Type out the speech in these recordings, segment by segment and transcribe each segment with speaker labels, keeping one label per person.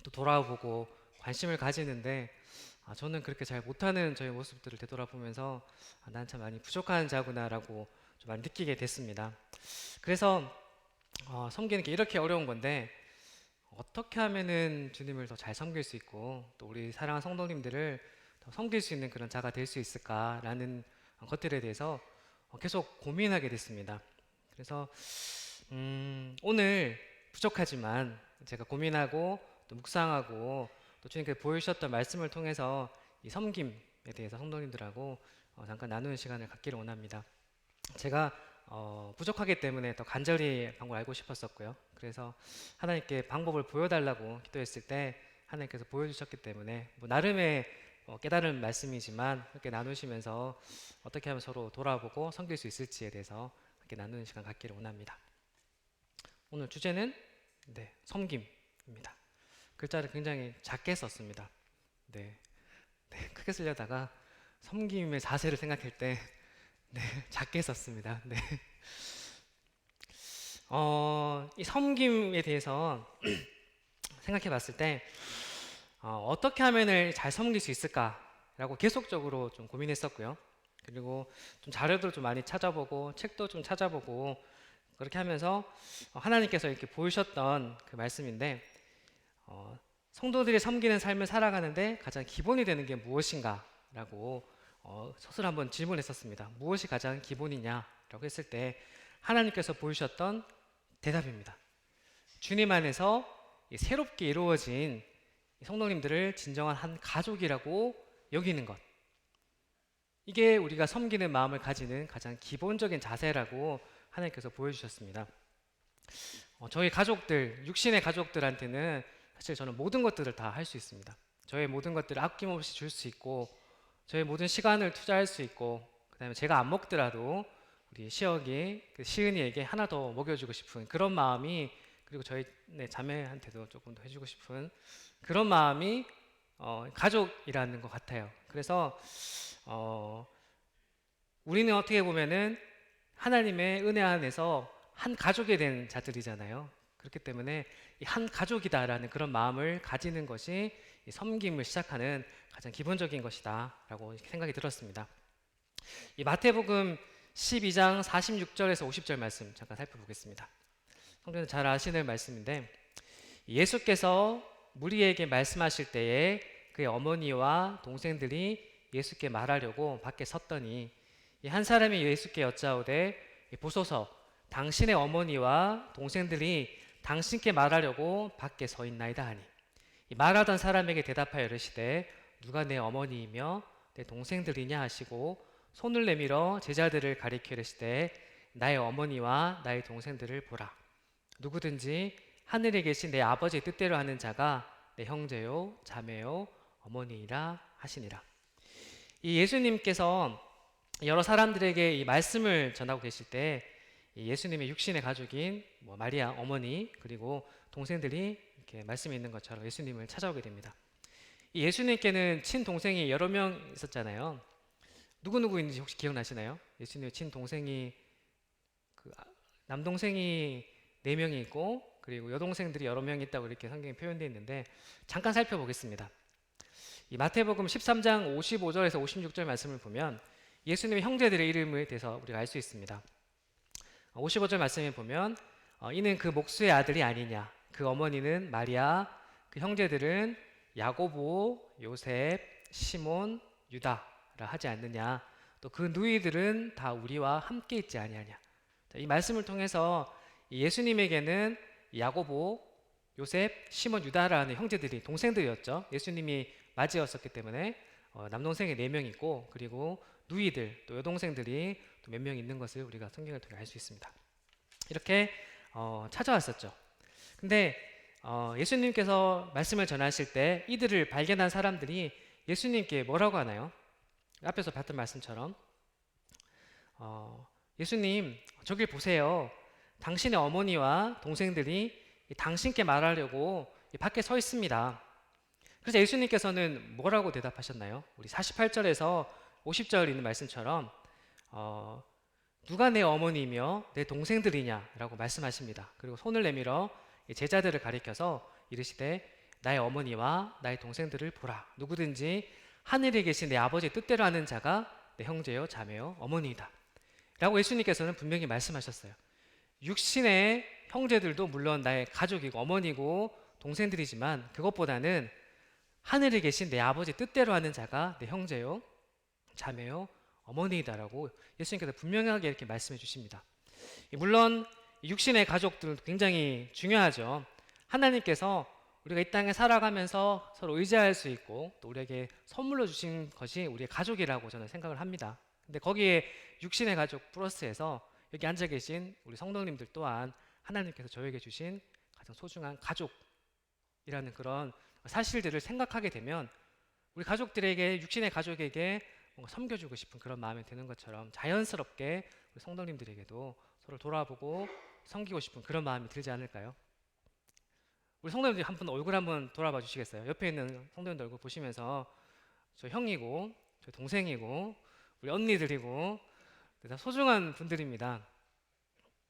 Speaker 1: 또 돌아보고 관심을 가지는데 저는 그렇게 잘 못하는 저의 모습들을 되돌아보면서 난 참 많이 부족한 자구나라고 좀 많이 느끼게 됐습니다. 그래서 섬기는 게 이렇게 어려운 건데 어떻게 하면은 주님을 더 잘 섬길 수 있고 또 우리 사랑하는 성도님들을 더 섬길 수 있는 그런 자가 될 수 있을까라는 것들에 대해서 계속 고민하게 됐습니다. 그래서 오늘 부족하지만 제가 고민하고 또 묵상하고 또 주님께서 보여주셨던 말씀을 통해서 이 섬김에 대해서 성도님들하고 잠깐 나누는 시간을 갖기를 원합니다. 제가 부족하기 때문에 더 간절히 방법을 알고 싶었었고요. 그래서 하나님께 방법을 보여달라고 기도했을 때 하나님께서 보여주셨기 때문에 뭐 나름의 깨달은 말씀이지만 이렇게 나누시면서 어떻게 하면 서로 돌아보고 섬길 수 있을지에 대해서 이렇게 나누는 시간 갖기를 원합니다. 오늘 주제는 섬김입니다. 글자를 굉장히 작게 썼습니다. 네, 크게 쓰려다가 섬김의 자세를 생각할 때 작게 썼습니다. 이 섬김에 대해서 생각해 봤을 때 어떻게 하면 잘 섬길 수 있을까라고 계속적으로 좀 고민했었고요. 그리고 좀 자료도 좀 많이 찾아보고 책도 좀 찾아보고 그렇게 하면서 하나님께서 이렇게 보이셨던 그 말씀인데 성도들이 섬기는 삶을 살아가는데 가장 기본이 되는 게 무엇인가 라고 스스로 한번 질문했었습니다. 무엇이 가장 기본이냐라고 했을 때 하나님께서 보이셨던 대답입니다. 주님 안에서 새롭게 이루어진 성도님들을 진정한 한 가족이라고 여기는 것, 이게 우리가 섬기는 마음을 가지는 가장 기본적인 자세라고 하나님께서 보여주셨습니다. 저희 가족들, 육신의 가족들한테는 사실 저는 모든 것들을 다 할 수 있습니다. 저의 모든 것들을 아낌없이 줄 수 있고 저의 모든 시간을 투자할 수 있고 그 다음에 제가 안 먹더라도 우리 시혁이, 시은이에게 하나 더 먹여주고 싶은 그런 마음이, 그리고 저희 자매한테도 조금 더 해주고 싶은 그런 마음이 가족이라는 것 같아요. 그래서 우리는 어떻게 보면은 하나님의 은혜 안에서 한 가족이 된 자들이잖아요. 그렇기 때문에 이 한 가족이다라는 그런 마음을 가지는 것이 이 섬김을 시작하는 가장 기본적인 것이다 라고 생각이 들었습니다. 이 마태복음 12장 46절에서 50절 말씀 잠깐 살펴보겠습니다. 성도는 잘 아시는 말씀인데, 예수께서 무리에게 말씀하실 때에 그의 어머니와 동생들이 예수께 말하려고 밖에 섰더니 한 사람이 예수께 여짜오되 보소서, 당신의 어머니와 동생들이 당신께 말하려고 밖에 서 있나이다 하니, 말하던 사람에게 대답하여 이르시되 누가 내 어머니이며 내 동생들이냐 하시고 손을 내밀어 제자들을 가리켜 이르시되 나의 어머니와 나의 동생들을 보라. 누구든지 하늘에 계신 내 아버지의 뜻대로 하는 자가 내 형제요 자매요 어머니이라 하시니라. 이 예수님께서 여러 사람들에게 이 말씀을 전하고 계실 때 예수님의 육신의 가족인 마리아 어머니 그리고 동생들이 이렇게 말씀이 있는 것처럼 예수님을 찾아오게 됩니다. 이 예수님께는 친동생이 여러 명 있었잖아요. 누구누구 있는지 혹시 기억나시나요? 예수님의 친동생이 남동생이 4명이 있고 그리고 여동생들이 여러 명 있다고 이렇게 성경에 표현되어 있는데 잠깐 살펴보겠습니다. 이 마태복음 13장 55절에서 56절 말씀을 보면 예수님의 형제들의 이름에 대해서 우리가 알 수 있습니다. 55절 말씀에 보면 이는 그 목수의 아들이 아니냐, 그 어머니는 마리아, 그 형제들은 야고보, 요셉, 시몬, 유다라 하지 않느냐, 또 그 누이들은 다 우리와 함께 있지 아니하냐. 이 말씀을 통해서 예수님에게는 야고보, 요셉, 시몬, 유다라는 형제들이 동생들이었죠. 예수님이 맞이였었기 때문에 남동생이 4명 있고 그리고 누이들 또 여동생들이 또 몇 명 있는 것을 우리가 성경을 통해 알 수 있습니다. 이렇게 찾아왔었죠. 근데 예수님께서 말씀을 전하실 때 이들을 발견한 사람들이 예수님께 뭐라고 하나요? 앞에서 봤던 말씀처럼 예수님 저길 보세요. 당신의 어머니와 동생들이 당신께 말하려고 밖에 서 있습니다. 그래서 예수님께서는 뭐라고 대답하셨나요? 우리 48절에서 50절 있는 말씀처럼 누가 내 어머니며 내 동생들이냐 라고 말씀하십니다. 그리고 손을 내밀어 제자들을 가리켜서 이르시되 나의 어머니와 나의 동생들을 보라. 누구든지 하늘에 계신 내 아버지의 뜻대로 하는 자가 내 형제요 자매요 어머니이다 라고 예수님께서는 분명히 말씀하셨어요. 육신의 형제들도 물론 나의 가족이고 어머니고 동생들이지만 그것보다는 하늘에 계신 내 아버지 뜻대로 하는 자가 내 형제요 자매요 어머니이다라고 예수님께서 분명하게 이렇게 말씀해 주십니다. 물론 육신의 가족들은 굉장히 중요하죠. 하나님께서 우리가 이 땅에 살아가면서 서로 의지할 수 있고 또 우리에게 선물로 주신 것이 우리의 가족이라고 저는 생각을 합니다. 근데 거기에 육신의 가족 플러스해서 여기 앉아 계신 우리 성도님들 또한 하나님께서 저에게 주신 가장 소중한 가족이라는 그런 사실들을 생각하게 되면 우리 가족들에게 육신의 가족에게 뭔가 섬겨주고 싶은 그런 마음이 드는 것처럼 자연스럽게 우리 성도님들에게도 서로 돌아보고 섬기고 싶은 그런 마음이 들지 않을까요? 우리 성도님들 한번 얼굴 한번 돌아봐 주시겠어요? 옆에 있는 성도님들 얼굴 보시면서 저 형이고 저 동생이고 우리 언니들이고 다 소중한 분들입니다.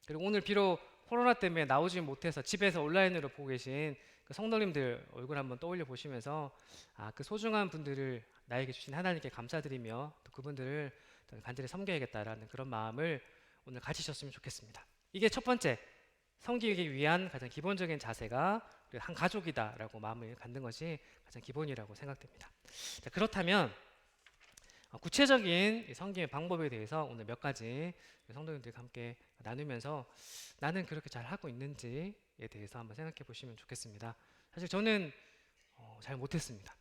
Speaker 1: 그리고 오늘 비록 코로나 때문에 나오지 못해서 집에서 온라인으로 보고 계신 그 성도님들 얼굴 한번 떠올려 보시면서 그 소중한 분들을 나에게 주신 하나님께 감사드리며 또 그분들을 간절히 섬겨야겠다라는 그런 마음을 오늘 가지셨으면 좋겠습니다. 이게 첫 번째 섬기기 위한 가장 기본적인 자세가 한 가족이다라고 마음을 갖는 것이 가장 기본이라고 생각됩니다. 자, 그렇다면 구체적인 섬김의 방법에 대해서 오늘 몇 가지 성도님들과 함께 나누면서 나는 그렇게 잘 하고 있는지에 대해서 한번 생각해 보시면 좋겠습니다. 사실 저는 잘 못했습니다.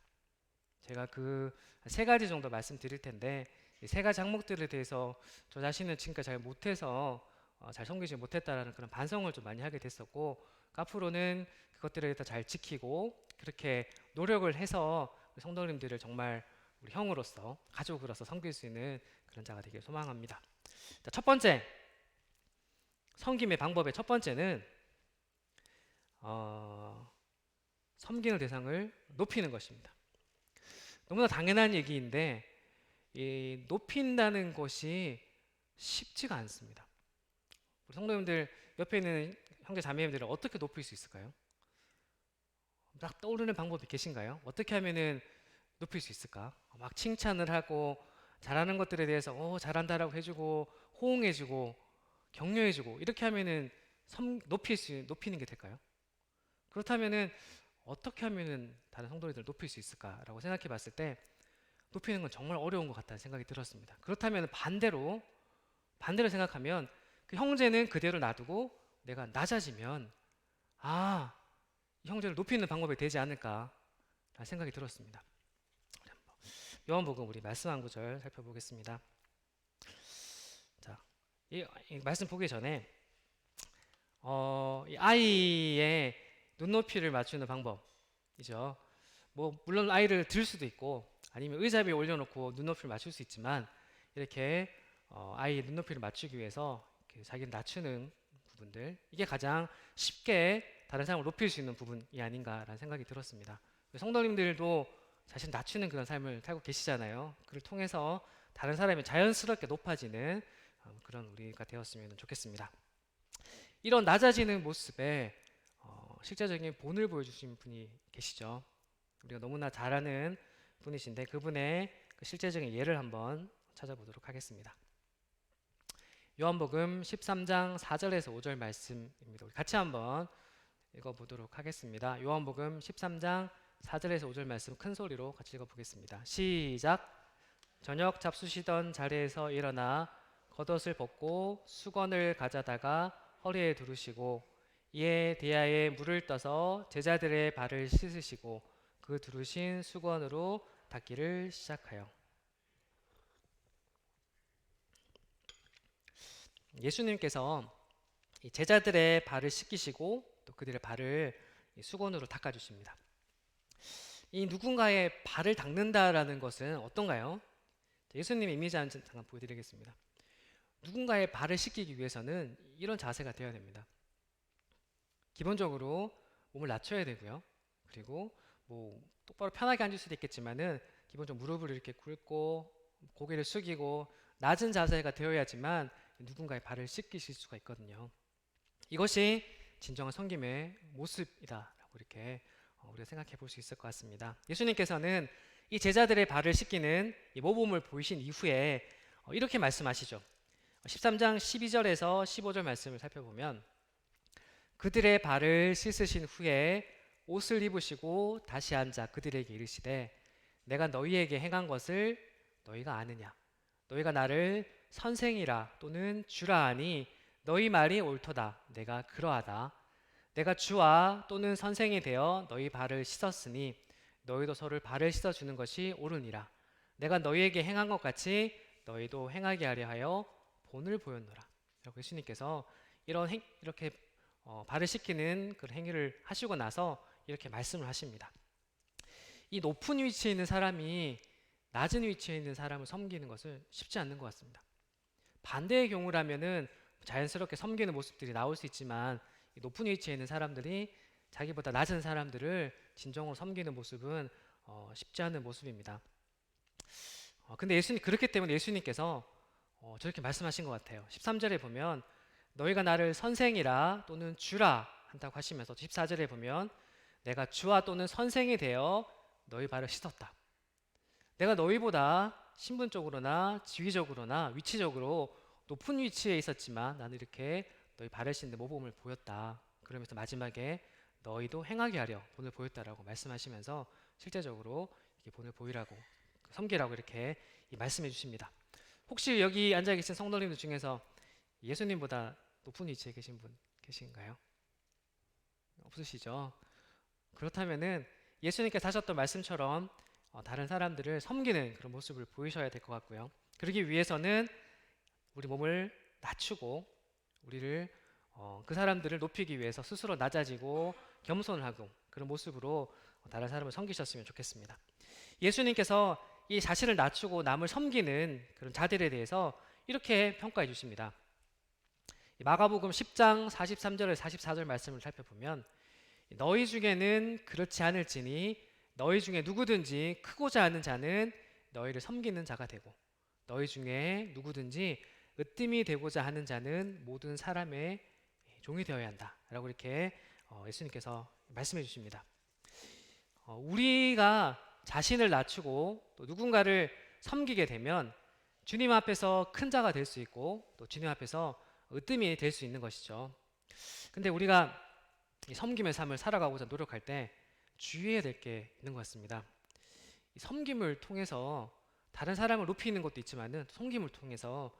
Speaker 1: 제가 그 세 가지 정도 말씀드릴 텐데 이 세 가지 항목들에 대해서 저 자신은 지금까지 잘 못해서 잘 섬기지 못했다라는 그런 반성을 좀 많이 하게 됐었고 앞으로는 그것들을 더 잘 지키고 그렇게 노력을 해서 성도님들을 정말 우리 형으로서 가족으로서 섬길 수 있는 그런 자가 되길 소망합니다. 자, 첫 번째 섬김의 방법의 첫 번째는 섬기는 대상을 높이는 것입니다. 너무나 당연한 얘기인데 이 높인다는 것이 쉽지가 않습니다. 우리 성도님들 옆에 있는 형제 자매님들을 어떻게 높일 수 있을까요? 딱 떠오르는 방법이 계신가요? 어떻게 하면은 높일 수 있을까? 막 칭찬을 하고 잘하는 것들에 대해서 잘한다라고 해주고 호응해주고 격려해주고 이렇게 하면은 높이는 게 될까요? 그렇다면은 어떻게 하면은 다른 성도들을 높일 수 있을까라고 생각해 봤을 때 높이는 건 정말 어려운 것 같다는 생각이 들었습니다. 그렇다면 반대로 생각하면 그 형제는 그대로 놔두고 내가 낮아지면 이 형제를 높이는 방법이 되지 않을까라는 생각이 들었습니다. 요한복음 우리 말씀 한 구절 살펴보겠습니다. 자, 이 말씀 보기 전에 이 아이의 눈높이를 맞추는 방법이죠. 뭐 물론 아이를 들 수도 있고 아니면 의자 위에 올려놓고 눈높이를 맞출 수 있지만 이렇게 아이의 눈높이를 맞추기 위해서 자기를 낮추는 부분들 이게 가장 쉽게 다른 사람을 높일 수 있는 부분이 아닌가라는 생각이 들었습니다. 성도님들도 자신 낮추는 그런 삶을 살고 계시잖아요. 그를 통해서 다른 사람이 자연스럽게 높아지는 그런 우리가 되었으면 좋겠습니다. 이런 낮아지는 모습에 실제적인 본을 보여주신 분이 계시죠. 우리가 너무나 잘 아는 분이신데 그분의 그 실제적인 예를 한번 찾아보도록 하겠습니다. 요한복음 13장 4절에서 5절 말씀입니다. 우리 같이 한번 읽어보도록 하겠습니다. 요한복음 13장 4절에서 5절 말씀 큰 소리로 같이 읽어보겠습니다. 시작. 저녁 잡수시던 자리에서 일어나 겉옷을 벗고 수건을 가져다가 허리에 두르시고 이에 대야에 물을 떠서 제자들의 발을 씻으시고 그 두르신 수건으로 닦기를 시작하여. 예수님께서 제자들의 발을 씻기시고 또 그들의 발을 수건으로 닦아주십니다. 이 누군가의 발을 닦는다라는 것은 어떤가요? 예수님의 이미지 한 잠깐 보여드리겠습니다. 누군가의 발을 씻기기 위해서는 이런 자세가 되어야 됩니다. 기본적으로 몸을 낮춰야 되고요. 그리고 뭐 똑바로 편하게 앉을 수도 있겠지만은 기본적으로 무릎을 이렇게 꿇고 고개를 숙이고 낮은 자세가 되어야지만 누군가의 발을 씻기실 수가 있거든요. 이것이 진정한 섬김의 모습이다라고 이렇게 우리가 생각해 볼 수 있을 것 같습니다. 예수님께서는 이 제자들의 발을 씻기는 이 모범을 보이신 이후에 이렇게 말씀하시죠. 13장 12절에서 15절 말씀을 살펴보면 그들의 발을 씻으신 후에 옷을 입으시고 다시 앉아 그들에게 이르시되 내가 너희에게 행한 것을 너희가 아느냐 너희가 나를 선생이라 또는 주라 하니 너희 말이 옳도다 내가 그러하다 내가 주와 또는 선생이 되어 너희 발을 씻었으니 너희도 서로를 발을 씻어주는 것이 옳으니라 내가 너희에게 행한 것 같이 너희도 행하게 하려 하여 본을 보였노라. 라고 예수님께서 이렇게 발을 씻기는 그런 행위를 하시고 나서 이렇게 말씀을 하십니다. 이 높은 위치에 있는 사람이 낮은 위치에 있는 사람을 섬기는 것은 쉽지 않는 것 같습니다. 반대의 경우라면은 자연스럽게 섬기는 모습들이 나올 수 있지만 이 높은 위치에 있는 사람들이 자기보다 낮은 사람들을 진정으로 섬기는 모습은 쉽지 않은 모습입니다. 근데 예수님 그렇기 때문에 예수님께서 저렇게 말씀하신 것 같아요. 13절에 보면 너희가 나를 선생이라 또는 주라 한다고 하시면서 14절에 보면 내가 주와 또는 선생이 되어 너희 발을 씻었다. 내가 너희보다 신분적으로나 지위적으로나 위치적으로 높은 위치에 있었지만 나는 이렇게 너희 발을 씻는 모범을 보였다. 그러면서 마지막에 너희도 행하게 하려 본을 보였다라고 말씀하시면서 실제적으로 이렇게 본을 보이라고 섬기라고 이렇게 말씀해 주십니다. 혹시 여기 앉아 계신 성도님들 중에서 예수님보다 높은 위치에 계신 분 계신가요? 없으시죠? 그렇다면은 예수님께서 하셨던 말씀처럼 다른 사람들을 섬기는 그런 모습을 보이셔야 될 것 같고요. 그러기 위해서는 우리 몸을 낮추고 우리를 그 사람들을 높이기 위해서 스스로 낮아지고 겸손을 하고 그런 모습으로 다른 사람을 섬기셨으면 좋겠습니다. 예수님께서 이 자신을 낮추고 남을 섬기는 그런 자들에 대해서 이렇게 평가해 주십니다. 마가복음 10장 43절에서 44절 말씀을 살펴보면 너희 중에는 그렇지 않을지니 너희 중에 누구든지 크고자 하는 자는 너희를 섬기는 자가 되고 너희 중에 누구든지 으뜸이 되고자 하는 자는 모든 사람의 종이 되어야 한다 라고 이렇게 예수님께서 말씀해 주십니다. 우리가 자신을 낮추고 또 누군가를 섬기게 되면 주님 앞에서 큰 자가 될 수 있고 또 주님 앞에서 으뜸이 될 수 있는 것이죠. 근데 우리가 이 섬김의 삶을 살아가고자 노력할 때 주의해야 될 게 있는 것 같습니다. 이 섬김을 통해서 다른 사람을 높이는 것도 있지만은 섬김을 통해서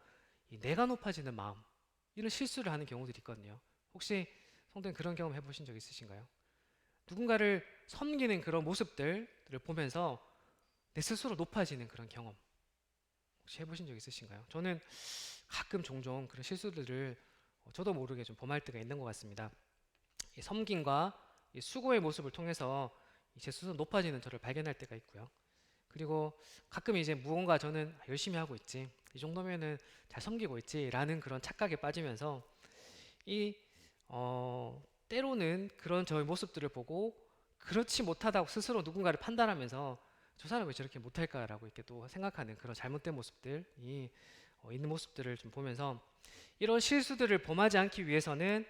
Speaker 1: 이 내가 높아지는 마음 이런 실수를 하는 경우들이 있거든요. 혹시 성도님 그런 경험 해보신 적 있으신가요? 누군가를 섬기는 그런 모습들을 보면서 내 스스로 높아지는 그런 경험 혹시 해보신 적 있으신가요? 저는 가끔 종종 그런 실수들을 저도 모르게 좀 범할 때가 있는 것 같습니다. 이 섬김과 이 수고의 모습을 통해서 제 스스로 높아지는 저를 발견할 때가 있고요. 그리고 가끔 이제 무언가 저는 열심히 하고 있지 이 정도면은 잘 섬기고 있지라는 그런 착각에 빠지면서 때로는 그런 저의 모습들을 보고 그렇지 못하다고 스스로 누군가를 판단하면서 저 사람이 왜 저렇게 못할까라고 이렇게 또 생각하는 그런 잘못된 모습들이 있는 모습들을 좀 보면서 이런 실수들을 범하지 않기 위해서는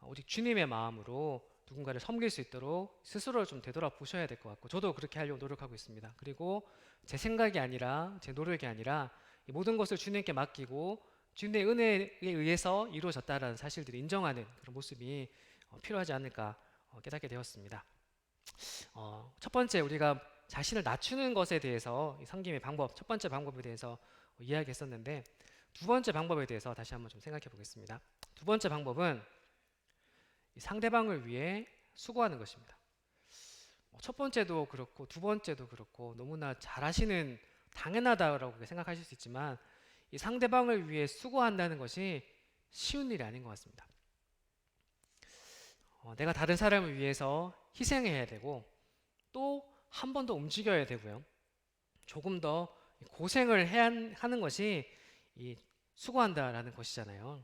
Speaker 1: 오직 주님의 마음으로 누군가를 섬길 수 있도록 스스로를 좀 되돌아보셔야 될 것 같고 저도 그렇게 하려고 노력하고 있습니다. 그리고 제 생각이 아니라 제 노력이 아니라 이 모든 것을 주님께 맡기고 주님의 은혜에 의해서 이루어졌다라는 사실들을 인정하는 그런 모습이 필요하지 않을까 깨닫게 되었습니다. 첫 번째 우리가 자신을 낮추는 것에 대해서 이 섬김의 방법 첫 번째 방법에 대해서 이야기했었는데 두 번째 방법에 대해서 다시 한번 좀 생각해 보겠습니다. 두 번째 방법은 이 상대방을 위해 수고하는 것입니다. 첫 번째도 그렇고 두 번째도 그렇고 너무나 잘하시는 당연하다라고 생각하실 수 있지만 이 상대방을 위해 수고한다는 것이 쉬운 일이 아닌 것 같습니다. 내가 다른 사람을 위해서 희생해야 되고 또 한 번 더 움직여야 되고요. 조금 더 고생을 해야 하는 것이 이 수고한다라는 것이잖아요.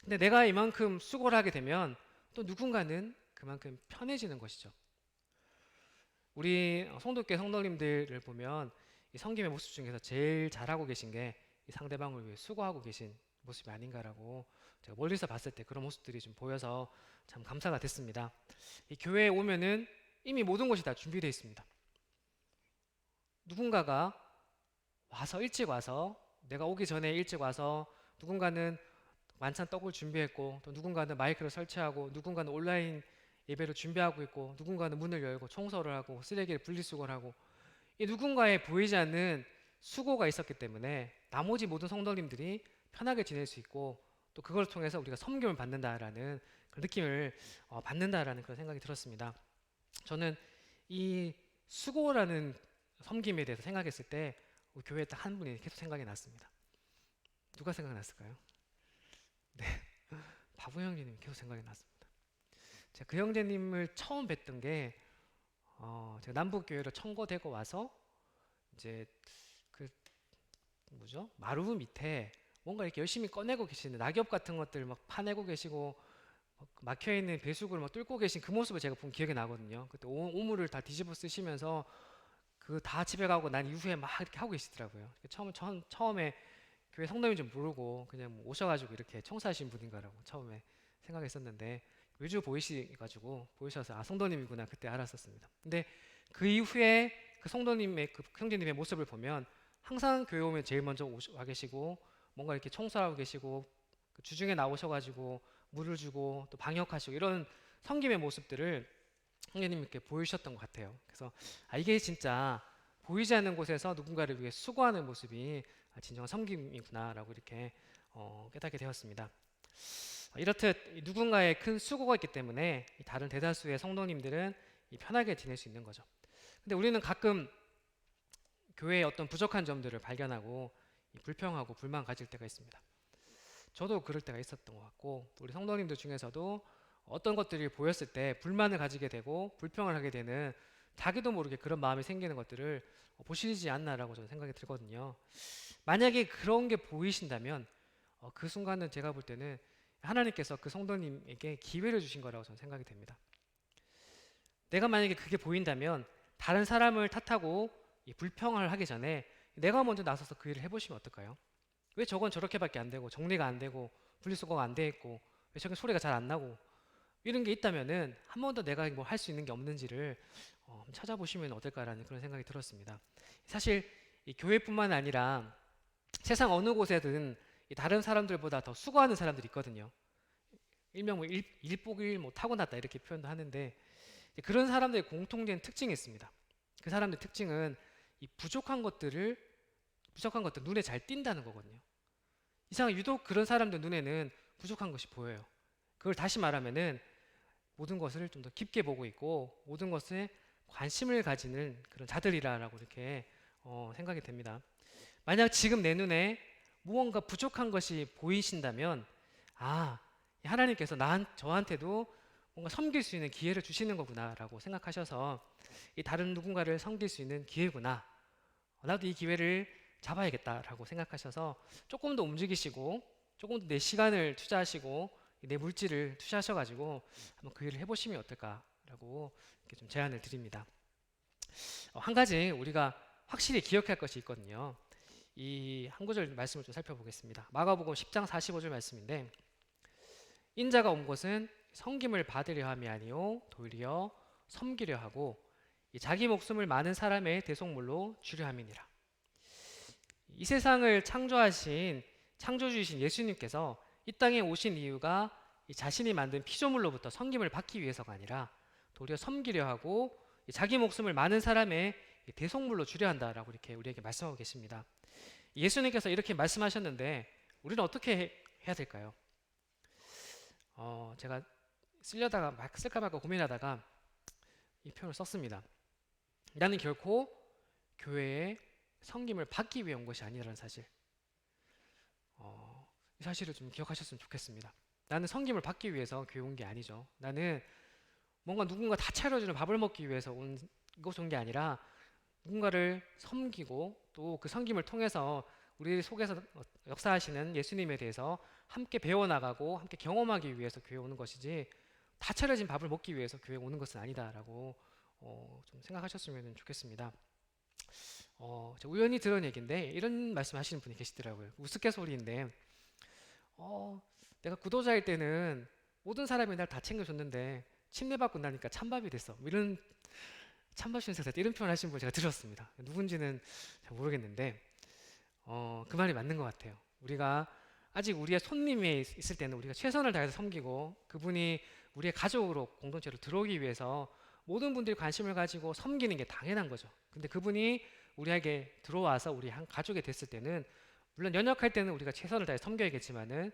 Speaker 1: 근데 내가 이만큼 수고를 하게 되면 또 누군가는 그만큼 편해지는 것이죠. 우리 성도교 성도님들을 보면 이 섬김의 모습 중에서 제일 잘하고 계신 게 이 상대방을 위해 수고하고 계신 모습이 아닌가라고 제가 멀리서 봤을 때 그런 모습들이 좀 보여서 참 감사가 됐습니다. 이 교회에 오면은 이미 모든 것이 다 준비되어 있습니다. 누군가가 와서 일찍 와서 내가 오기 전에 일찍 와서 누군가는 만찬 떡을 준비했고 또 누군가는 마이크를 설치하고 누군가는 온라인 예배를 준비하고 있고 누군가는 문을 열고 청소를 하고 쓰레기를 분리수거를 하고 이 누군가의 보이지 않는 수고가 있었기 때문에 나머지 모든 성도님들이 편하게 지낼 수 있고 또 그걸 통해서 우리가 섬김을 받는다라는 그런 느낌을 받는다라는 그런 생각이 들었습니다. 저는 이 수고라는 섬김에 대해서 생각했을 때 우리 교회에 딱 한 분이 계속 생각이 났습니다. 누가 생각났을까요? 네, 바보 형제님이 계속 생각이 났습니다. 제가 그 형제님을 처음 뵀던 게 제가 남북교회로 청거되고 와서 이제 그 뭐죠? 마루 밑에 뭔가 이렇게 열심히 꺼내고 계시는 낙엽 같은 것들 막 파내고 계시고 막혀 있는 배수구를 막 뚫고 계신 그 모습을 제가 본 기억이 나거든요. 그때 오물을 다 뒤집어 쓰시면서 그 다 집에 가고 난 이후에 막 이렇게 하고 계시더라고요. 처음에 교회 성도인 줄 모르고 그냥 뭐 오셔가지고 이렇게 청소하신 분인가라고 처음에 생각했었는데 외주 보이셔서 아 성도님이구나 그때 알았었습니다. 근데 그 이후에 그 성도님의 그 형제님의 모습을 보면 항상 교회 오면 제일 먼저 와 계시고 뭔가 이렇게 청소하고 계시고 그 주중에 나오셔가지고 물을 주고 또 방역하시고 이런 섬김의 모습들을 형제님께 보이셨던 것 같아요. 그래서 아 이게 진짜 보이지 않는 곳에서 누군가를 위해 수고하는 모습이 진정한 섬김이구나라고 이렇게 깨닫게 되었습니다. 이렇듯 누군가의 큰 수고가 있기 때문에 다른 대다수의 성도님들은 편하게 지낼 수 있는 거죠. 근데 우리는 가끔 교회의 어떤 부족한 점들을 발견하고 불평하고 불만 가질 때가 있습니다. 저도 그럴 때가 있었던 것 같고 우리 성도님들 중에서도 어떤 것들이 보였을 때 불만을 가지게 되고 불평을 하게 되는 자기도 모르게 그런 마음이 생기는 것들을 보시지 않나라고 저는 생각이 들거든요. 만약에 그런 게 보이신다면 그 순간은 제가 볼 때는 하나님께서 그 성도님에게 기회를 주신 거라고 저는 생각이 됩니다. 내가 만약에 그게 보인다면 다른 사람을 탓하고 불평을 하기 전에 내가 먼저 나서서 그 일을 해보시면 어떨까요? 왜 저건 저렇게밖에 안 되고 정리가 안 되고 분리수거가 안 돼 있고 왜 저게 소리가 잘 안 나고 이런 게 있다면은 한 번 더 내가 뭐 할 수 있는 게 없는지를 찾아보시면 어떨까라는 그런 생각이 들었습니다. 사실 이 교회뿐만 아니라 세상 어느 곳에든 다른 사람들보다 더 수고하는 사람들이 있거든요. 일명 뭐 일복일 뭐 타고났다 이렇게 표현도 하는데 그런 사람들의 공통된 특징이 있습니다. 그 사람들의 특징은 이 부족한 것들 눈에 잘 띈다는 거거든요. 이상하게 유독 그런 사람들 눈에는 부족한 것이 보여요. 그걸 다시 말하면은 모든 것을 좀 더 깊게 보고 있고 모든 것에 관심을 가지는 그런 자들이라고 이렇게 생각이 됩니다. 만약 지금 내 눈에 무언가 부족한 것이 보이신다면 아 하나님께서 저한테도 뭔가 섬길 수 있는 기회를 주시는 거구나라고 생각하셔서 이 다른 누군가를 섬길 수 있는 기회구나. 나도 이 기회를 잡아야겠다라고 생각하셔서 조금 더 움직이시고 조금 더 내 시간을 투자하시고 내 물질을 투자하셔가지고 한번 그 일을 해보시면 어떨까라고 이렇게 좀 제안을 드립니다. 한 가지 우리가 확실히 기억할 것이 있거든요. 이 한 구절 말씀을 좀 살펴보겠습니다. 마가복음 10장 45절 말씀인데 인자가 온 것은 섬김을 받으려 함이 아니요 도리어 섬기려 하고 자기 목숨을 많은 사람의 대속물로 주려 함이니라. 이 세상을 창조하신 창조주이신 예수님께서 이 땅에 오신 이유가 자신이 만든 피조물로부터 섬김을 받기 위해서가 아니라 도리어 섬기려 하고 자기 목숨을 많은 사람의 대속물로 주려 한다라고 이렇게 우리에게 말씀하고 계십니다. 예수님께서 이렇게 말씀하셨는데 우리는 어떻게 해야 될까요? 제가 쓰려다가 막 쓸까 말까 고민하다가 이 표현을 썼습니다. 나는 결코 교회에 섬김을 받기 위해 온 것이 아니라는 사실. 이 사실을 좀 기억하셨으면 좋겠습니다. 나는 섬김을 받기 위해서 교회 온 게 아니죠. 나는 뭔가 누군가 다 차려주는 밥을 먹기 위해서 온 게 아니라 누군가를 섬기고 또 그 섬김을 통해서 우리 속에서 역사하시는 예수님에 대해서 함께 배워나가고 함께 경험하기 위해서 교회 오는 것이지 다 차려진 밥을 먹기 위해서 교회 오는 것은 아니다라고 좀 생각하셨으면 좋겠습니다. 제가 우연히 들은 얘기인데 이런 말씀하시는 분이 계시더라고요. 우스갯소리인데 내가 구도자일 때는 모든 사람이 날 다 챙겨줬는데 침례 받고 나니까 찬밥이 됐어. 이런 찬밥 신세사 때 이런 표현 하신 분 제가 들었습니다. 누군지는 잘 모르겠는데 그 말이 맞는 것 같아요. 우리가 아직 우리의 손님이 있을 때는 우리가 최선을 다해서 섬기고 그분이 우리의 가족으로 공동체로 들어오기 위해서 모든 분들이 관심을 가지고 섬기는 게 당연한 거죠. 근데 그분이 우리에게 들어와서 우리 한 가족이 됐을 때는 물론 연역할 때는 우리가 최선을 다해 섬겨야겠지만은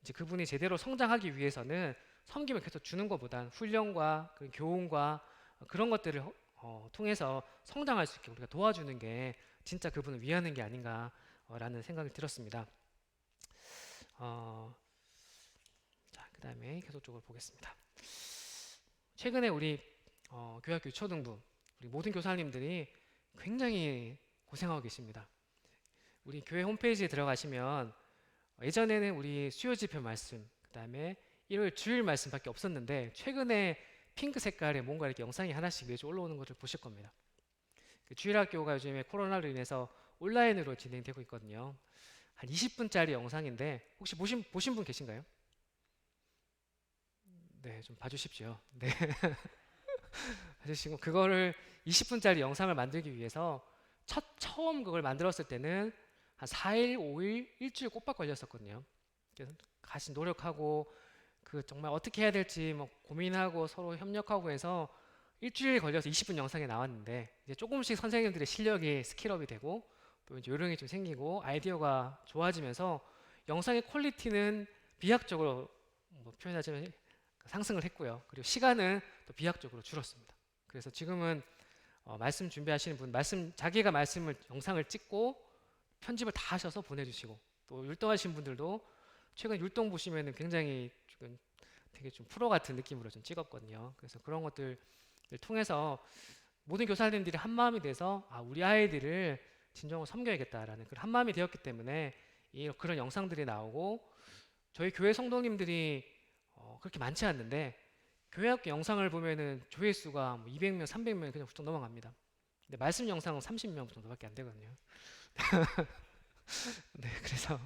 Speaker 1: 이제 그분이 제대로 성장하기 위해서는 섬김을 계속 주는 것보단 훈련과 그 교훈과 그런 것들을 통해서 성장할 수 있게 우리가 도와주는 게 진짜 그분을 위하는 게 아닌가라는 생각이 들었습니다. 자, 그 다음에 계속적으로 보겠습니다. 최근에 우리 교학교 유초등부 우리 모든 교사님들이 굉장히 고생하고 계십니다. 우리 교회 홈페이지에 들어가시면 예전에는 우리 수요지표 말씀, 그 다음에 일요일 주일 말씀밖에 없었는데 최근에 핑크 색깔의 뭔가 이렇게 영상이 하나씩 매주 올라오는 것을 보실 겁니다. 그 주일학교가 요즘에 코로나로 인해서 온라인으로 진행되고 있거든요. 한 20분짜리 영상인데 혹시 보신 분 계신가요? 네, 좀 봐주십시오. 네. 봐주시고 그거를 20분짜리 영상을 만들기 위해서 처음 그걸 만들었을 때는 한 4일, 5일, 일주일 꼬박 걸렸었거든요. 그래서 같이 노력하고 그 정말 어떻게 해야 될지 뭐 고민하고 서로 협력하고 해서 일주일 걸려서 20분 영상이 나왔는데 이제 조금씩 선생님들의 실력이 스킬업이 되고 또 이제 요령이 좀 생기고 아이디어가 좋아지면서 영상의 퀄리티는 비약적으로 뭐 표현하자면 상승을 했고요. 그리고 시간은 또 비약적으로 줄었습니다. 그래서 지금은 말씀 준비하시는 분, 자기가 말씀을 영상을 찍고 편집을 다 하셔서 보내주시고 또 율동하신 분들도 최근 율동 보시면은 굉장히 지금 되게 좀 프로 같은 느낌으로 좀 찍었거든요. 그래서 그런 것들을 통해서 모든 교사님들이 한 마음이 돼서 우리 아이들을 진정으로 섬겨야겠다라는 그런 한 마음이 되었기 때문에 그런 영상들이 나오고 저희 교회 성도님들이 그렇게 많지 않는데 교회 학교 영상을 보면은 조회수가 뭐 200명, 300명이 그냥 훌쩍 넘어갑니다. 근데 말씀 영상은 30명 정도밖에 안 되거든요. 네, 그래서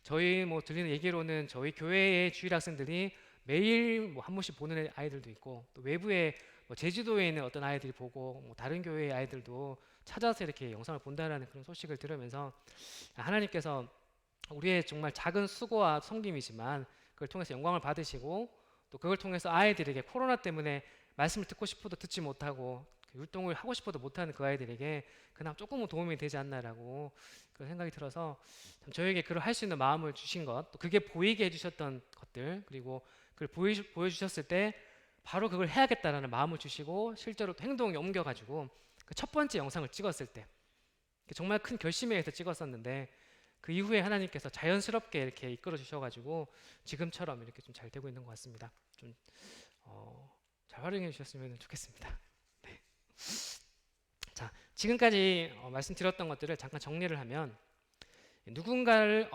Speaker 1: 저희 뭐 들리는 얘기로는 저희 교회의 주일 학생들이 매일 뭐 한 번씩 보는 아이들도 있고 또 외부에 뭐 제주도에 있는 어떤 아이들이 보고 뭐 다른 교회의 아이들도 찾아서 이렇게 영상을 본다라는 그런 소식을 들으면서 하나님께서 우리의 정말 작은 수고와 섬김이지만 그걸 통해서 영광을 받으시고 또 그걸 통해서 아이들에게 코로나 때문에 말씀을 듣고 싶어도 듣지 못하고 그 율동을 하고 싶어도 못하는 그 아이들에게 그나마 조금은 도움이 되지 않나라고 그런 생각이 들어서 참 저에게 그걸 할 수 있는 마음을 주신 것, 또 그게 보이게 해주셨던 것들, 그리고 그걸 보여주셨을 때 바로 그걸 해야겠다라는 마음을 주시고 실제로 또 행동에 옮겨가지고 그 첫 번째 영상을 찍었을 때 정말 큰 결심에 의해서 찍었었는데 그 이후에 하나님께서 자연스럽게 이렇게 이끌어 주셔가지고 지금처럼 이렇게 좀 잘 되고 있는 것 같습니다. 좀 잘 활용해 주셨으면 좋겠습니다. 네. 자, 지금까지 말씀드렸던 것들을 잠깐 정리를 하면 누군가를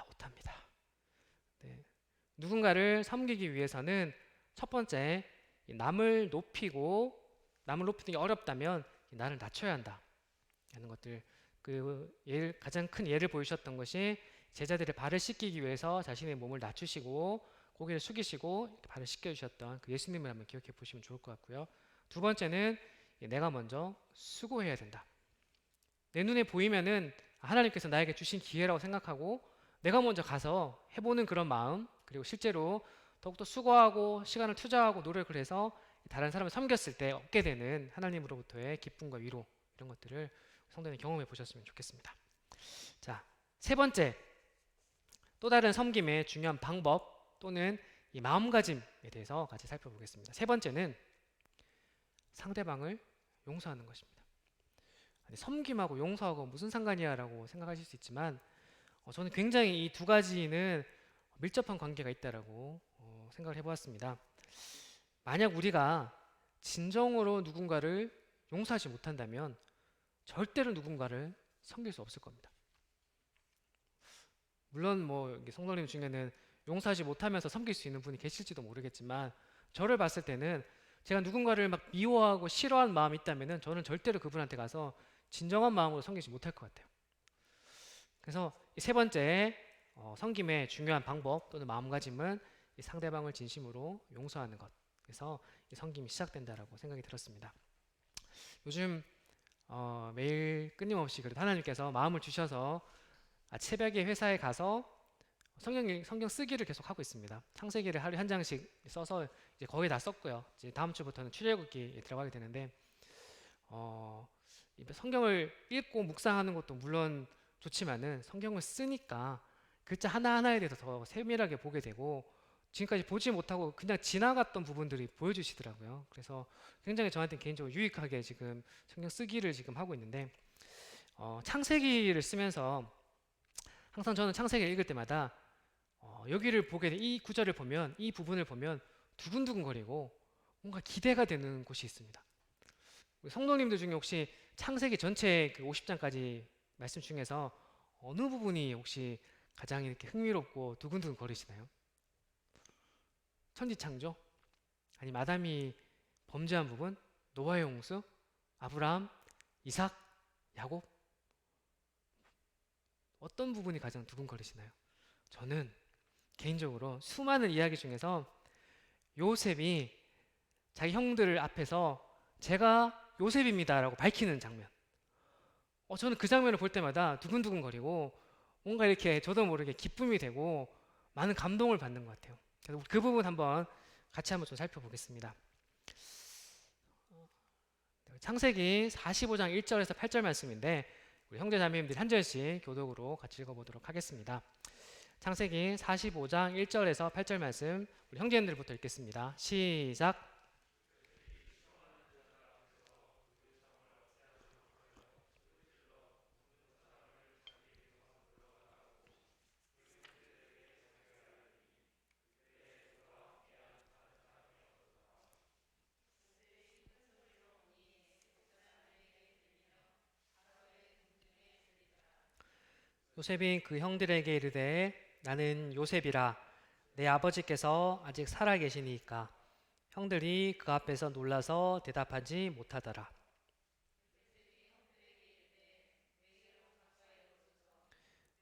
Speaker 1: 오답니다. 네. 누군가를 섬기기 위해서는 첫 번째 남을 높이는 게 어렵다면 나를 낮춰야 한다 하는 것들. 가장 큰 예를 보이셨던 것이 제자들의 발을 씻기기 위해서 자신의 몸을 낮추시고 고개를 숙이시고 발을 씻겨주셨던 그 예수님을 한번 기억해 보시면 좋을 것 같고요. 두 번째는 내가 먼저 수고해야 된다. 내 눈에 보이면은 하나님께서 나에게 주신 기회라고 생각하고 내가 먼저 가서 해보는 그런 마음, 그리고 실제로 더욱더 수고하고 시간을 투자하고 노력을 해서 다른 사람을 섬겼을 때 얻게 되는 하나님으로부터의 기쁨과 위로, 이런 것들을 성도님 경험해 보셨으면 좋겠습니다. 자, 세 번째, 또 다른 섬김의 중요한 방법 또는 이 마음가짐에 대해서 같이 살펴보겠습니다. 세 번째는 상대방을 용서하는 것입니다. 아니, 섬김하고 용서하고 무슨 상관이야 라고 생각하실 수 있지만 저는 굉장히 이 두 가지는 밀접한 관계가 있다라고 생각을 해보았습니다. 만약 우리가 진정으로 누군가를 용서하지 못한다면 절대로 누군가를 섬길 수 없을 겁니다. 물론 뭐 성도님 중에는 용서하지 못하면서 섬길 수 있는 분이 계실지도 모르겠지만 저를 봤을 때는 제가 누군가를 막 미워하고 싫어하는 마음이 있다면 저는 절대로 그분한테 가서 진정한 마음으로 섬기지 못할 것 같아요. 그래서 이 세 번째 섬김의 중요한 방법 또는 마음가짐은 이 상대방을 진심으로 용서하는 것. 그래서 이 섬김이 시작된다라고 생각이 들었습니다. 요즘 매일 끊임없이 그래도 하나님께서 마음을 주셔서 새벽에 회사에 가서 성경 쓰기를 계속 하고 있습니다. 창세기를 하루에 한 장씩 써서 이제 거의 다 썼고요. 이제 다음 주부터는 출애굽기 들어가게 되는데 성경을 읽고 묵상하는 것도 물론 좋지만은 성경을 쓰니까 글자 하나하나에 대해서 더 세밀하게 보게 되고 지금까지 보지 못하고 그냥 지나갔던 부분들이 보여주시더라고요. 그래서 굉장히 저한테 개인적으로 유익하게 지금 성경 쓰기를 지금 하고 있는데 창세기를 쓰면서 항상 저는 창세기를 읽을 때마다 여기를 보게 이 구절을 보면 이 부분을 보면 두근두근거리고 뭔가 기대가 되는 곳이 있습니다. 성도님들 중에 혹시 창세기 전체 그 50장까지 말씀 중에서 어느 부분이 혹시 가장 이렇게 흥미롭고 두근두근 거리시나요? 천지창조? 아니면 아담이 범죄한 부분? 노아의 홍수? 아브라함? 이삭? 야곱? 어떤 부분이 가장 두근거리시나요? 저는 개인적으로 수많은 이야기 중에서 요셉이 자기 형들 앞에서 제가 요셉입니다 라고 밝히는 장면, 저는 그 장면을 볼 때마다 두근두근거리고 뭔가 이렇게 저도 모르게 기쁨이 되고 많은 감동을 받는 것 같아요. 그래서 그 부분 같이 한번 좀 살펴보겠습니다. 창세기 45장 1절에서 8절 말씀인데 우리 형제 자매님들이 한 절씩 교독으로 같이 읽어보도록 하겠습니다. 창세기 45장 1절에서 8절 말씀 우리 형제님들부터 읽겠습니다. 시작. 요셉이 그 형들에게 이르되 나는 요셉이라 내 아버지께서 아직 살아 계시니까 형들이 그 앞에서 놀라서 대답하지 못하더라.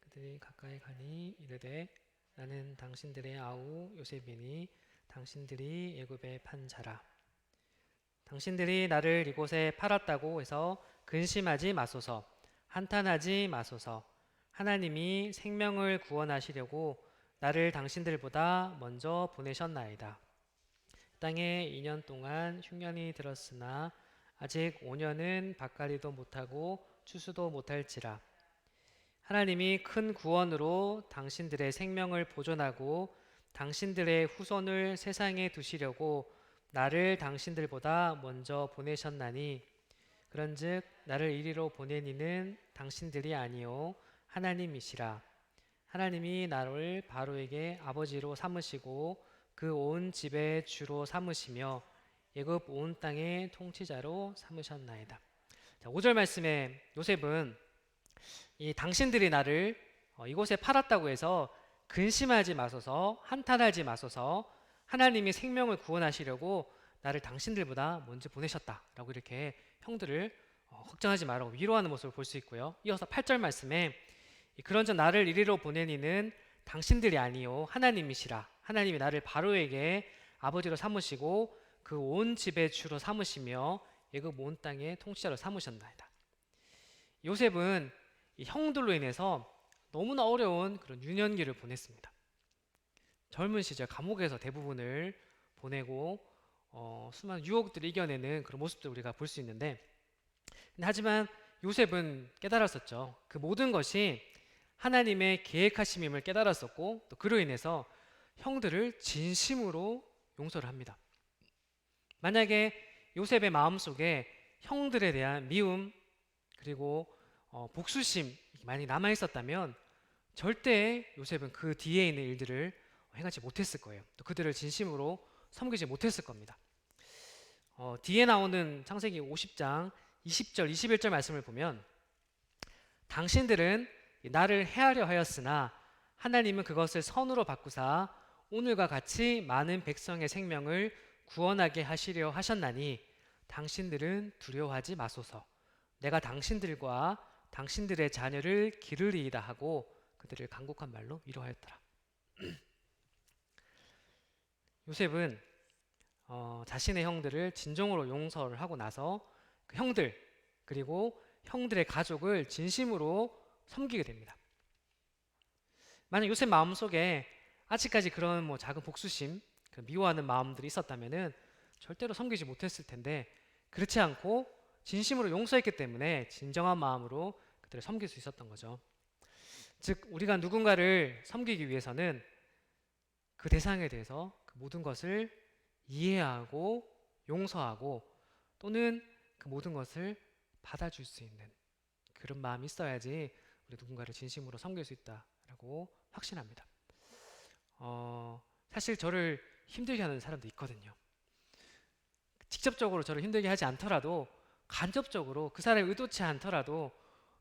Speaker 1: 그들이 가까이 가니 이르되 나는 당신들의 아우 요셉이니 당신들이 애굽에 판 자라. 당신들이 나를 이곳에 팔았다고 해서 근심하지 마소서, 한탄하지 마소서. 하나님이 생명을 구원하시려고 나를 당신들보다 먼저 보내셨나이다. 땅에 2년 동안 흉년이 들었으나 아직 5년은 밭갈이도 못하고 추수도 못할지라. 하나님이 큰 구원으로 당신들의 생명을 보존하고 당신들의 후손을 세상에 두시려고 나를 당신들보다 먼저 보내셨나니 그런즉 나를 이리로 보낸 이는 당신들이 아니요 하나님이시라. 하나님이 나를 바로에게 아버지로 삼으시고 그 온 집의 주로 삼으시며 애굽 온 땅의 통치자로 삼으셨나이다. 자, 5절 말씀에 요셉은 이 당신들이 나를 이곳에 팔았다고 해서 근심하지 마소서, 한탄하지 마소서, 하나님이 생명을 구원하시려고 나를 당신들보다 먼저 보내셨다라고 이렇게 형들을 걱정하지 말라고 위로하는 모습을 볼 수 있고요. 이어서 8절 말씀에 그런즉 나를 이리로 보내니는 당신들이 아니요 하나님이시라. 하나님이 나를 바로에게 아버지로 삼으시고 그 온 집의 주로 삼으시며 애굽 온 땅의 통치자로 삼으셨나이다. 요셉은 이 형들로 인해서 너무나 어려운 그런 유년기를 보냈습니다. 젊은 시절 감옥에서 대부분을 보내고 수많은 유혹들을 이겨내는 그런 모습들 우리가 볼 수 있는데, 하지만 요셉은 깨달았었죠. 그 모든 것이 하나님의 계획하심임을 깨달았었고 또 그로 인해서 형들을 진심으로 용서를 합니다. 만약에 요셉의 마음속에 형들에 대한 미움 그리고 복수심이 많이 남아 있었다면 절대 요셉은 그 뒤에 있는 일들을 행하지 못했을 거예요. 또 그들을 진심으로 섬기지 못했을 겁니다. 뒤에 나오는 창세기 50장 20절 21절 말씀을 보면 당신들은 나를 해하려 하였으나 하나님은 그것을 선으로 바꾸사 오늘과 같이 많은 백성의 생명을 구원하게 하시려 하셨나니 당신들은 두려워하지 마소서. 내가 당신들과 당신들의 자녀를 기르리이다 하고 그들을 간곡한 말로 위로하였더라. 요셉은 자신의 형들을 진정으로 용서를 하고 나서 그 형들 그리고 형들의 가족을 진심으로 섬기게 됩니다. 만약 요셉 마음속에 아직까지 그런 뭐 작은 복수심, 그 미워하는 마음들이 있었다면은 절대로 섬기지 못했을 텐데 그렇지 않고 진심으로 용서했기 때문에 진정한 마음으로 그들을 섬길 수 있었던 거죠. 즉 우리가 누군가를 섬기기 위해서는 그 대상에 대해서 그 모든 것을 이해하고 용서하고 또는 그 모든 것을 받아줄 수 있는 그런 마음이 있어야지 우리 누군가를 진심으로 섬길 수 있다라고 확신합니다. 사실 저를 힘들게 하는 사람도 있거든요. 직접적으로 저를 힘들게 하지 않더라도 간접적으로 그 사람이 의도치 않더라도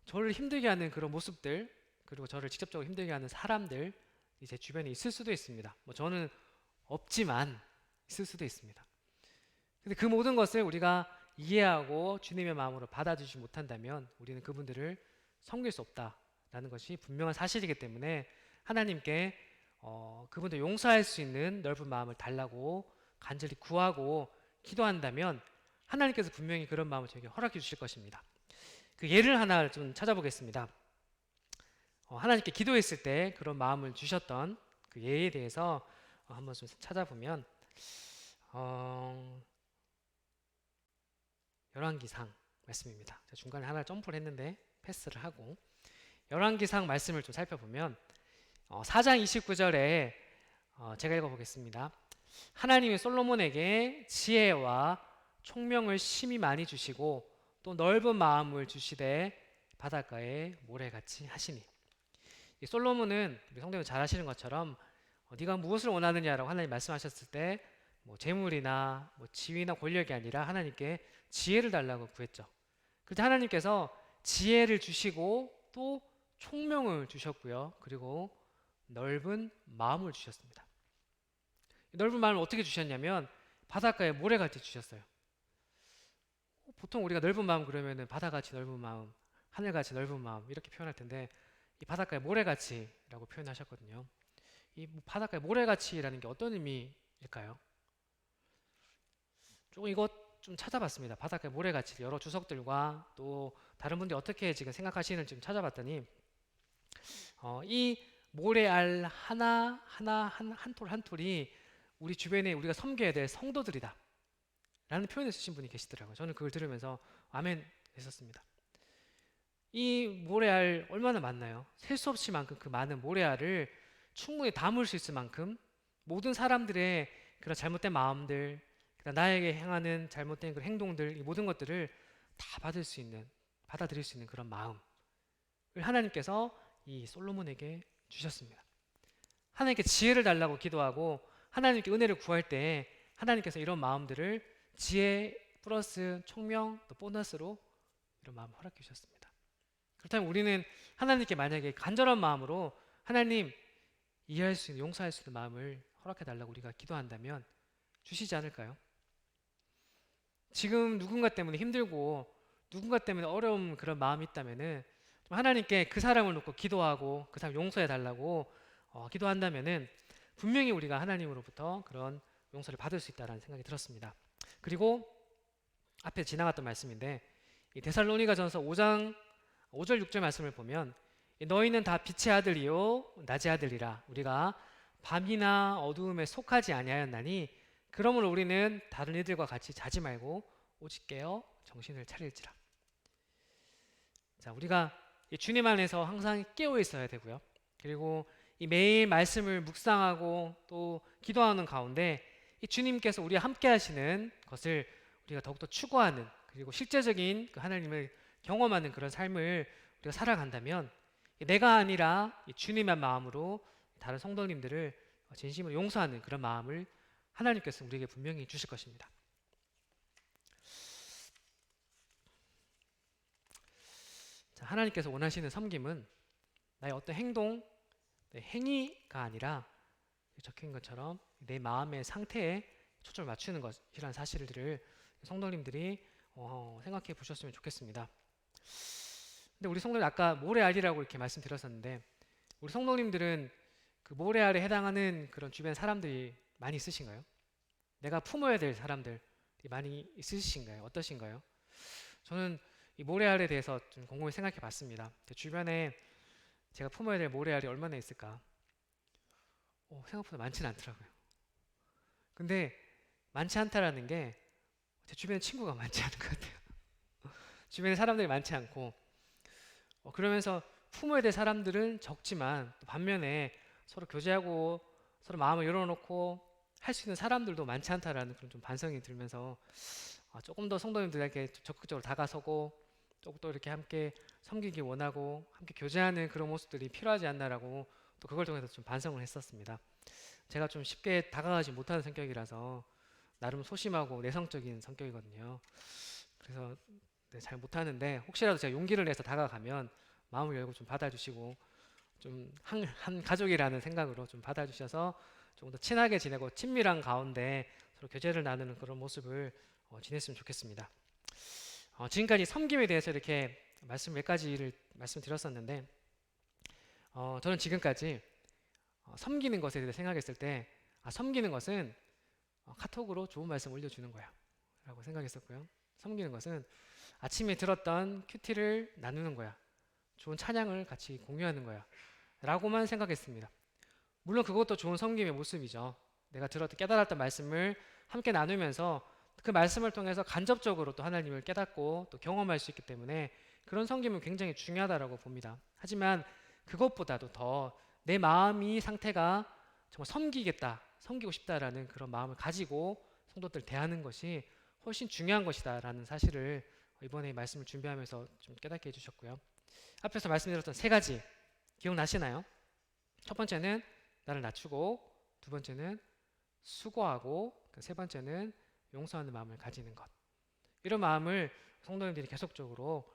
Speaker 1: 저를 힘들게 하는 그런 모습들 그리고 저를 직접적으로 힘들게 하는 사람들 제 주변에 있을 수도 있습니다. 뭐 저는 없지만 있을 수도 있습니다. 근데 그 모든 것을 우리가 이해하고 주님의 마음으로 받아주지 못한다면 우리는 그분들을 섬길 수 없다라는 것이 분명한 사실이기 때문에 하나님께 그분들 용서할 수 있는 넓은 마음을 달라고 간절히 구하고 기도한다면 하나님께서 분명히 그런 마음을 저에게 허락해 주실 것입니다. 그 예를 하나 좀 찾아보겠습니다. 하나님께 기도했을 때 그런 마음을 주셨던 그 예에 대해서 한번 좀 찾아보면 열왕기상 말씀입니다. 제가 중간에 하나 점프를 했는데 패스를 하고 열왕기상 말씀을 좀 살펴보면 4장 29절에 제가 읽어보겠습니다. 하나님이 솔로몬에게 지혜와 총명을 심히 많이 주시고 또 넓은 마음을 주시되 바닷가에 모래같이 하시니. 이 솔로몬은 우리 성도님 잘 아시는 것처럼 네가 무엇을 원하느냐라고 하나님 말씀하셨을 때 뭐 재물이나 뭐 지위나 권력이 아니라 하나님께 지혜를 달라고 구했죠. 그때 하나님께서 지혜를 주시고 또 총명을 주셨고요. 그리고 넓은 마음을 주셨습니다. 넓은 마음을 어떻게 주셨냐면 바닷가에 모래같이 주셨어요. 보통 우리가 넓은 마음 그러면은 바다같이 넓은 마음, 하늘같이 넓은 마음 이렇게 표현할 텐데 이 바닷가에 모래같이라고 표현하셨거든요. 이 바닷가에 모래같이라는 게 어떤 의미일까요? 조금 이것 좀 찾아봤습니다. 바닷가에 모래같이 여러 주석들과 또 다른 분들이 어떻게 지금 생각하시는지 좀 찾아봤더니 이 모래알 하나 한 톨 한 톨이 우리 주변에 우리가 섬겨야 될 성도들이다 라는 표현을 쓰신 분이 계시더라고요. 저는 그걸 들으면서 아멘 했었습니다. 이 모래알 얼마나 많나요? 셀 수 없이 만큼 그 많은 모래알을 충분히 담을 수 있을 만큼 모든 사람들의 그런 잘못된 마음들, 나에게 행하는 잘못된 그런 행동들, 이 모든 것들을 다 받아들일 수 있는 그런 마음을 하나님께서 이 솔로몬에게 주셨습니다. 하나님께 지혜를 달라고 기도하고 하나님께 은혜를 구할 때 하나님께서 이런 마음들을 지혜 플러스 총명 또 보너스로 이런 마음을 허락해 주셨습니다. 그렇다면 우리는 하나님께 만약에 간절한 마음으로 하나님 이해할 수 있는 용서할 수 있는 마음을 허락해 달라고 우리가 기도한다면 주시지 않을까요? 지금 누군가 때문에 힘들고 누군가 때문에 어려운 그런 마음이 있다면은 하나님께 그 사람을 놓고 기도하고 그 사람 용서해 달라고 기도한다면은 분명히 우리가 하나님으로부터 그런 용서를 받을 수 있다는 생각이 들었습니다. 그리고 앞에 지나갔던 말씀인데 이 데살로니가전서 5장 5절 6절 말씀을 보면 너희는 다 빛의 아들이요 낮의 아들이라 우리가 밤이나 어두움에 속하지 아니하였나니 그러므로 우리는 다른 이들과 같이 자지 말고 오직 깨어 정신을 차릴지라. 자, 우리가 주님 안에서 항상 깨어 있어야 되고요. 그리고 이 매일 말씀을 묵상하고 또 기도하는 가운데 이 주님께서 우리와 함께 하시는 것을 우리가 더욱더 추구하는 그리고 실제적인 그 하나님을 경험하는 그런 삶을 우리가 살아간다면 내가 아니라 이 주님의 마음으로 다른 성도님들을 진심으로 용서하는 그런 마음을 하나님께서 우리에게 분명히 주실 것입니다. 자, 하나님께서 원하시는 섬김은 나의 어떤 행동, 내 행위가 아니라 적힌 것처럼 내 마음의 상태에 초점을 맞추는 것이라는 사실들을 성도님들이 생각해 보셨으면 좋겠습니다. 근데 우리 성도님 아까 모래알이라고 이렇게 말씀드렸었는데 우리 성도님들은 그 모래알에 해당하는 그런 주변 사람들이 많이 있으신가요? 내가 품어야 될 사람들이 많이 있으신가요? 어떠신가요? 저는 이 모래알에 대해서 좀 곰곰이 생각해 봤습니다. 제 주변에 제가 품어야 될 모래알이 얼마나 있을까? 생각보다 많지는 않더라고요. 근데 많지 않다라는 게 제 주변에 친구가 많지 않은 것 같아요. 주변에 사람들이 많지 않고 그러면서 품어야 될 사람들은 적지만 또 반면에 서로 교제하고 서로 마음을 열어놓고 할 수 있는 사람들도 많지 않다라는 그런 좀 반성이 들면서 조금 더 성도님들에게 적극적으로 다가서고 또 이렇게 함께 섬기기 원하고 함께 교제하는 그런 모습들이 필요하지 않나라고 또 그걸 통해서 좀 반성을 했었습니다. 제가 좀 쉽게 다가가지 못하는 성격이라서 나름 소심하고 내성적인 성격이거든요. 그래서 네, 잘 못하는데 혹시라도 제가 용기를 내서 다가가면 마음을 열고 좀 받아주시고 좀 한 가족이라는 생각으로 좀 받아주셔서 조금 더 친하게 지내고 친밀한 가운데 서로 교제를 나누는 그런 모습을 지냈으면 좋겠습니다. 지금까지 섬김에 대해서 이렇게 몇 가지를 말씀드렸었는데 저는 지금까지 섬기는 것에 대해 생각했을 때 섬기는 것은 카톡으로 좋은 말씀 올려주는 거야 라고 생각했었고요. 섬기는 것은 아침에 들었던 큐티를 나누는 거야. 좋은 찬양을 같이 공유하는 거야 라고만 생각했습니다. 물론 그것도 좋은 섬김의 모습이죠. 내가 들었던 깨달았던 말씀을 함께 나누면서 그 말씀을 통해서 간접적으로 또 하나님을 깨닫고 또 경험할 수 있기 때문에 그런 섬김은 굉장히 중요하다고 봅니다. 하지만 그것보다도 더 내 마음이 상태가 정말 섬기겠다, 섬기고 싶다라는 그런 마음을 가지고 성도들 대하는 것이 훨씬 중요한 것이다라는 사실을 이번에 말씀을 준비하면서 좀 깨닫게 해주셨고요. 앞에서 말씀드렸던 세 가지 기억나시나요? 첫 번째는 나를 낮추고, 두 번째는 수고하고, 세 번째는 용서하는 마음을 가지는 것. 이런 마음을 성도님들이 계속적으로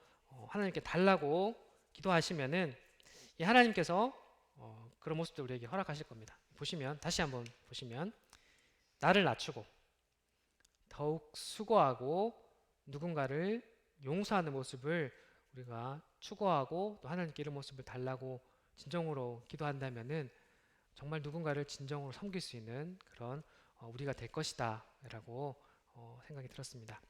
Speaker 1: 하나님께 달라고 기도하시면은 이 하나님께서 그런 모습들 우리에게 허락하실 겁니다. 보시면 다시 한번 보시면 나를 낮추고 더욱 수고하고 누군가를 용서하는 모습을 우리가 추구하고 또 하나님께 이런 모습을 달라고 진정으로 기도한다면은 정말 누군가를 진정으로 섬길 수 있는 그런 우리가 될 것이다 라고 생각이 들었습니다.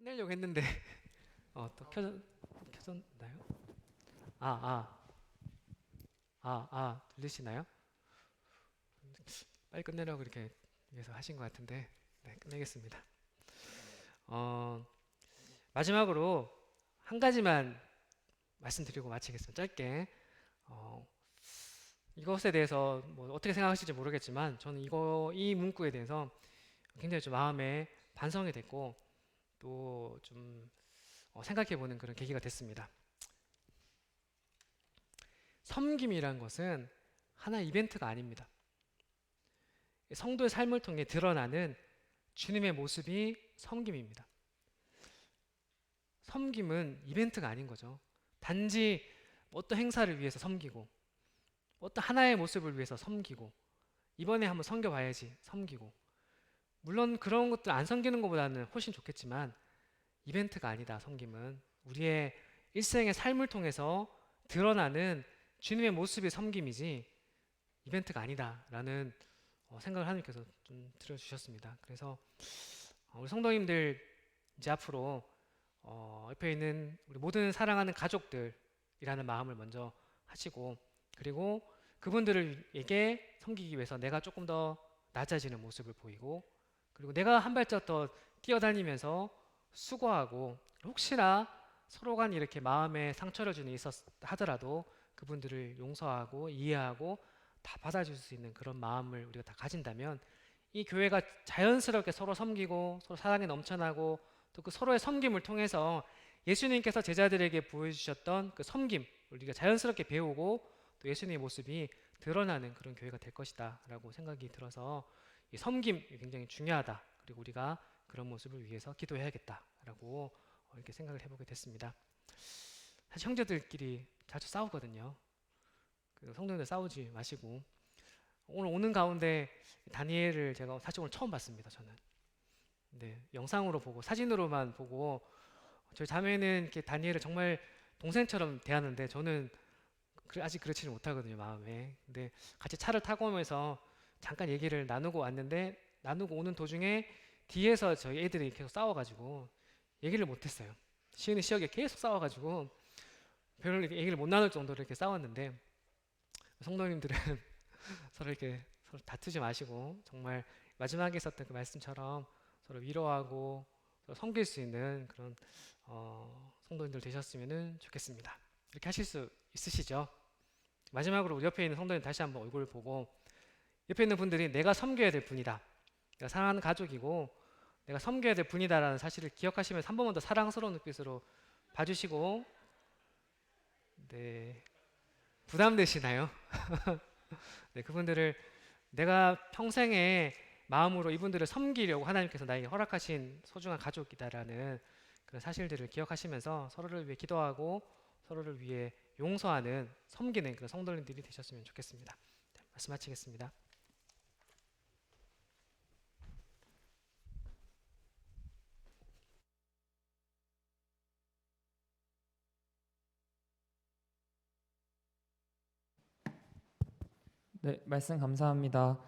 Speaker 1: 끝내려고 했는데 또 켜졌나요? 들리시나요? 빨리 끝내려고 이렇게 위해서 하신 것 같은데 네, 끝내겠습니다. 마지막으로 한 가지만 말씀드리고 마치겠습니다. 짧게 이것에 대해서 뭐 어떻게 생각하실지 모르겠지만 저는 이 문구에 대해서 굉장히 좀 마음에 반성이 됐고 또 좀 생각해보는 그런 계기가 됐습니다. 섬김이란 것은 하나의 이벤트가 아닙니다. 성도의 삶을 통해 드러나는 주님의 모습이 섬김입니다. 섬김은 이벤트가 아닌 거죠. 단지 어떤 행사를 위해서 섬기고 어떤 하나의 모습을 위해서 섬기고 이번에 한번 섬겨봐야지 섬기고 물론 그런 것들 안 섬기는 것보다는 훨씬 좋겠지만 이벤트가 아니다. 섬김은 우리의 일생의 삶을 통해서 드러나는 주님의 모습의 섬김이지 이벤트가 아니다라는 생각을 하나님께서 좀 들어주셨습니다. 그래서 우리 성도님들 이제 앞으로 옆에 있는 우리 모든 사랑하는 가족들이라는 마음을 먼저 하시고 그리고 그분들에게 섬기기 위해서 내가 조금 더 낮아지는 모습을 보이고 그리고 내가 한 발짝 더 뛰어다니면서 수고하고 혹시나 서로 간 이렇게 마음에 상처를 주는 일 있었 하더라도 그분들을 용서하고 이해하고 다 받아줄 수 있는 그런 마음을 우리가 다 가진다면 이 교회가 자연스럽게 서로 섬기고 서로 사랑이 넘쳐나고 또 그 서로의 섬김을 통해서 예수님께서 제자들에게 보여주셨던 그 섬김 우리가 자연스럽게 배우고 또 예수님의 모습이 드러나는 그런 교회가 될 것이다 라고 생각이 들어서 이 섬김이 굉장히 중요하다 그리고 우리가 그런 모습을 위해서 기도해야겠다 라고 이렇게 생각을 해보게 됐습니다. 사실 형제들끼리 자주 싸우거든요. 성도님들 싸우지 마시고 오늘 오는 가운데 다니엘을 제가 사실 오늘 처음 봤습니다. 저는 네, 영상으로 보고 사진으로만 보고 저희 자매는 이렇게 다니엘을 정말 동생처럼 대하는데 저는 아직 그렇지는 못하거든요, 마음에. 근데 같이 차를 타고 오면서 잠깐 얘기를 나누고 왔는데 나누고 오는 도중에 뒤에서 저희 애들이 계속 싸워가지고 얘기를 못했어요. 시은이 시혁이 계속 싸워가지고 별로 이렇게 얘기를 못 나눌 정도로 이렇게 싸웠는데 성도님들은 서로 이렇게 서로 다투지 마시고 정말 마지막에 있었던 그 말씀처럼 서로 위로하고 서로 섬길 수 있는 그런 성도님들 되셨으면 좋겠습니다. 이렇게 하실 수 있으시죠? 마지막으로 우리 옆에 있는 성도님 다시 한번 얼굴을 보고 옆에 있는 분들이 내가 섬겨야 될 분이다. 내가 사랑하는 가족이고 내가 섬겨야 될 분이다라는 사실을 기억하시면서 한 번만 더 사랑스러운 눈빛으로 봐주시고 네, 부담되시나요? 네, 그분들을 내가 평생의 마음으로 이분들을 섬기려고 하나님께서 나에게 허락하신 소중한 가족이다라는 그런 사실들을 기억하시면서 서로를 위해 기도하고 서로를 위해 용서하는 섬기는 그런 성도님들이 되셨으면 좋겠습니다. 말씀 마치겠습니다.
Speaker 2: 네, 말씀 감사합니다.